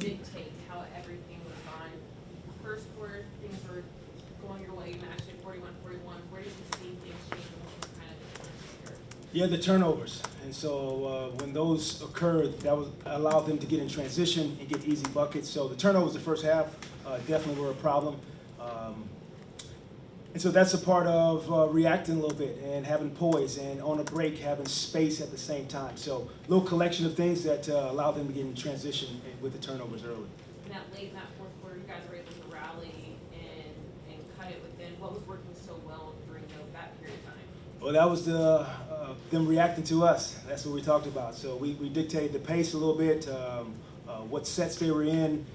dictate how everything was gone? First quarter, things were going your way, you matched it 41-41. Where did you see things change and what was kind of the difference here? Yeah, the turnovers. And so when those occurred, that was allowed them to get in transition and get easy buckets. So the turnovers the first half definitely were a problem. And so that's a part of reacting a little bit and having poise and on a break having space at the same time. So a little collection of things that allowed them to get in transition with the turnovers early. And that late in that fourth quarter, you guys were able to rally and cut it within. What was working so well during that period of time? Well, that was them reacting to us. That's what we talked about. So we dictated the pace a little bit, what sets they were in,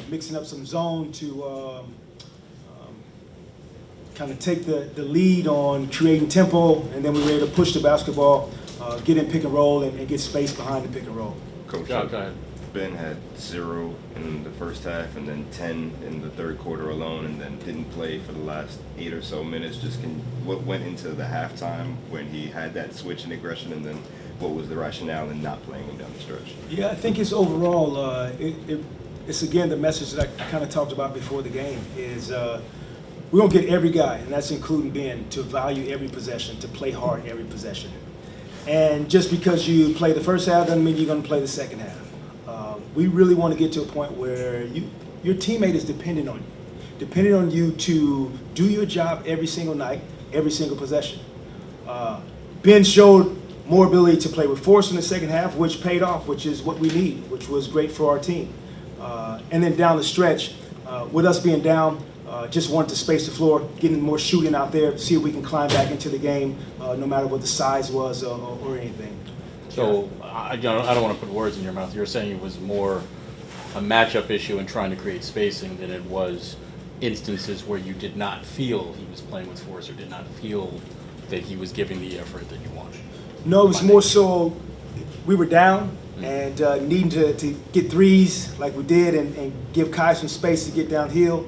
mixing up some zone to kind of take the lead on creating tempo, and then we were able to push the basketball, get in pick and roll, and get space behind the pick and roll. Coach, Go ahead. Ben had 0 in the first half and then 10 in the third quarter alone, and then didn't play for the last 8 or so minutes. What went into the halftime when he had that switch in aggression, and then what was the rationale in not playing him down the stretch? Yeah, I think it's overall, it's again the message that I kind of talked about before the game is we're going to get every guy, and that's including Ben, to value every possession, to play hard every possession. And just because you play the first half doesn't mean you're going to play the second half. We really want to get to a point where your teammate is dependent on you to do your job every single night, every single possession. Ben showed more ability to play with force in the second half, which paid off, which is what we need, which was great for our team. And then down the stretch, with us being down, just wanted to space the floor, getting more shooting out there, see if we can climb back into the game, no matter what the size was or anything. So I don't want to put words in your mouth. You're saying it was more a matchup issue and trying to create spacing than it was instances where you did not feel he was playing with force or did not feel that he was giving the effort that you wanted. No, it was more so we were down and needing to get threes like we did and give Kai some space to get downhill,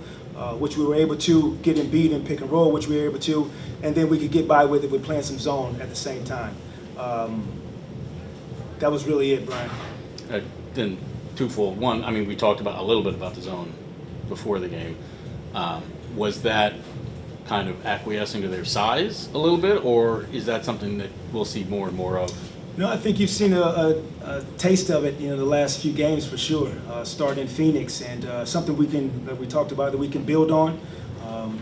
which we were able to, get Embiid and pick and roll, which we were able to, and then we could get by with it with playing some zone at the same time. That was really it, Brian. Then twofold. One, I mean, we talked about a little bit about the zone before the game. Was that kind of acquiescing to their size a little bit, or is that something that we'll see more and more of? No, I think you've seen a taste of it, the last few games for sure. Starting in Phoenix, and something that we talked about that we can build on.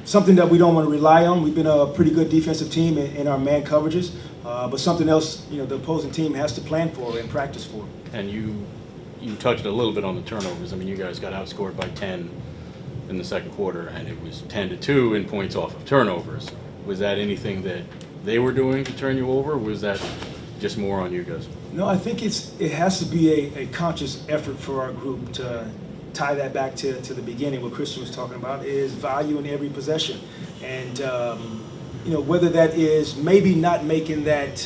Something that we don't want to rely on. We've been a pretty good defensive team in our man coverages, but something else, the opposing team has to plan for and practice for. And you touched a little bit on the turnovers. I mean, you guys got outscored by 10 in the second quarter, and it was 10-2 in points off of turnovers. Was that anything that they were doing to turn you over, or was that just more on you guys? No, I think it has to be a conscious effort for our group to tie that back to the beginning. What Christian was talking about is value in every possession, and whether that is maybe not making that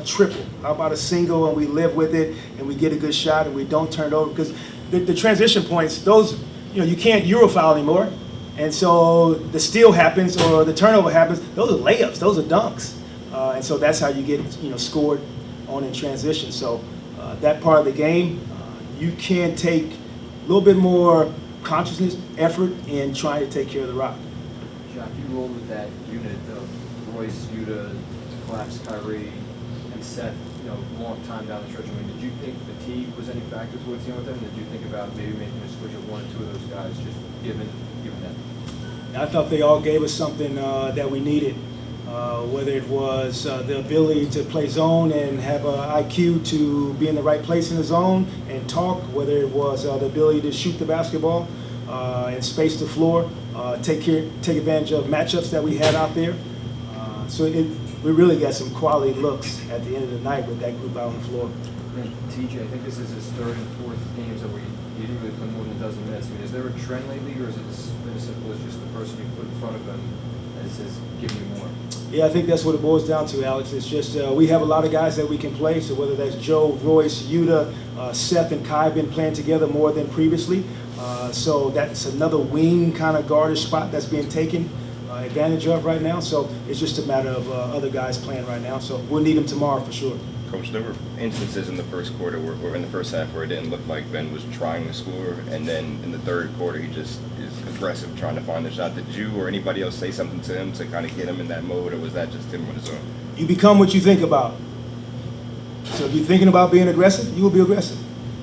triple. How about a single and we live with it and we get a good shot and we don't turn it over, because the transition points, those you can't Eurofoul anymore, and so the steal happens or the turnover happens. Those are layups. Those are dunks. And so that's how you get scored on in transition. So that part of the game, you can take a little bit more consciousness, effort in trying to take care of the rock. Jacque, you rolled with that unit of Royce, Yuta, to collapse Kyrie, and Seth, long time down the stretch. I mean, did you think fatigue was any factor towards the end with them? Did you think about maybe making a switch of one or two of those guys, just given that? I thought they all gave us something that we needed. Whether it was the ability to play zone and have an IQ to be in the right place in the zone and talk, whether it was the ability to shoot the basketball and space the floor, take advantage of matchups that we had out there. So we really got some quality looks at the end of the night with that group out on the floor. And TJ, I think this is his third and fourth games where he didn't really play more than a dozen minutes. I mean, is there a trend lately, or is it as simple as just the person you put in front of him that says, give me more? Yeah, I think that's what it boils down to, Alex. It's just we have a lot of guys that we can play. So whether that's Joe, Royce, Yuta, Seth, and Kai been playing together more than previously. So that's another wing kind of guardish spot that's being taken advantage of right now. So it's just a matter of other guys playing right now. So we'll need them tomorrow for sure. Coach, there were instances in the first quarter or in the first half where it didn't look like Ben was trying to score, and then in the third quarter he just is aggressive trying to find the shot. Did you or anybody else say something to him to kind of get him in that mode, or was that just him on his own? You become what you think about. So if you're thinking about being aggressive, you will be aggressive.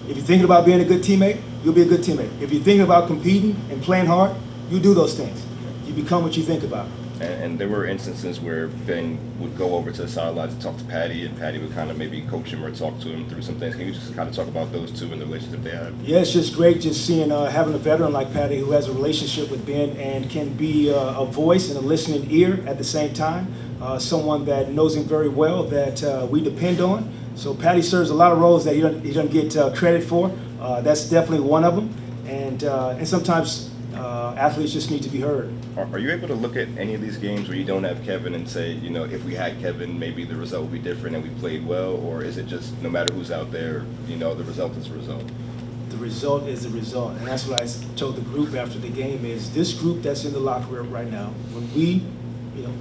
If you're thinking about being a good teammate, you'll be a good teammate. If you're thinking about competing and playing hard, you do those things. You become what you think about. And there were instances where Ben would go over to the sidelines to talk to Patty, and Patty would kind of maybe coach him or talk to him through some things. Can you just kind of talk about those two and the relationship they have? Yeah, it's just great just seeing having a veteran like Patty who has a relationship with Ben and can be a voice and a listening ear at the same time. Someone that knows him very well that we depend on. So Patty serves a lot of roles that he doesn't get credit for. That's definitely one of them. And sometimes athletes just need to be heard. Are you able to look at any of these games where you don't have Kevin and say, you know, if we had Kevin, maybe the result would be different and we played well? Or is it just no matter who's out there, you know, the result is the result? The result is the result. And that's what I told the group after the game is this group that's in the locker room right now, when we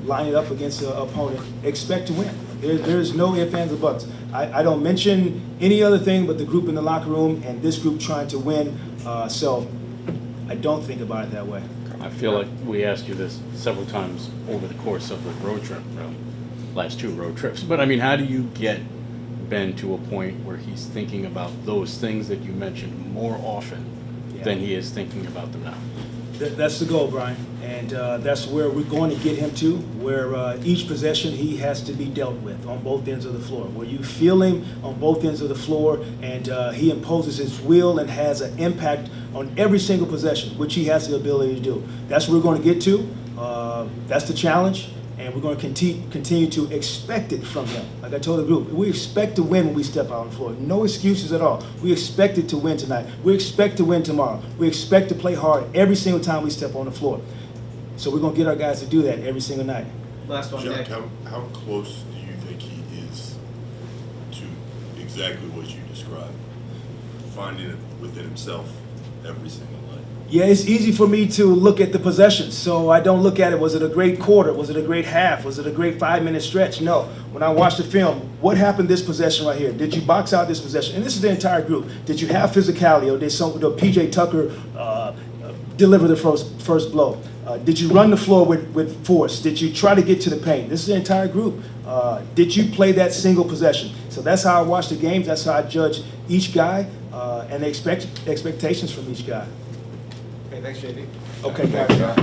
line it up against an opponent, expect to win. There's no ifs, ands, or buts. I don't mention any other thing but the group in the locker room and this group trying to win. So I don't think about it that way. I feel like we asked you this several times over the course of the road trip, last 2 road trips. But I mean, how do you get Ben to a point where he's thinking about those things that you mentioned more often than he is thinking about them now? That's the goal, Brian, and that's where we're going to get him to, where each possession he has to be dealt with on both ends of the floor, where you feel him on both ends of the floor, and he imposes his will and has an impact on every single possession, which he has the ability to do. That's where we're going to get to. That's the challenge, and we're going to continue to expect it from him. Like I told the group, we expect to win when we step out on the floor. No excuses at all. We expect it to win tonight. We expect to win tomorrow. We expect to play hard every single time we step on the floor. So we're going to get our guys to do that every single night. Last one, Nick. Jacque, how close do you think he is to exactly what you described? Finding it within himself every single night. Yeah, it's easy for me to look at the possessions, so I don't look at it, was it a great quarter, was it a great half, was it a great 5-minute stretch? No. When I watch the film, what happened this possession right here? Did you box out this possession? And this is the entire group. Did you have physicality, or did P.J. Tucker deliver the first blow? Did you run the floor with force? Did you try to get to the paint? This is the entire group. Did you play that single possession? So that's how I watch the games. That's how I judge each guy and the expectations from each guy. Okay, thanks, JD. Okay, guys.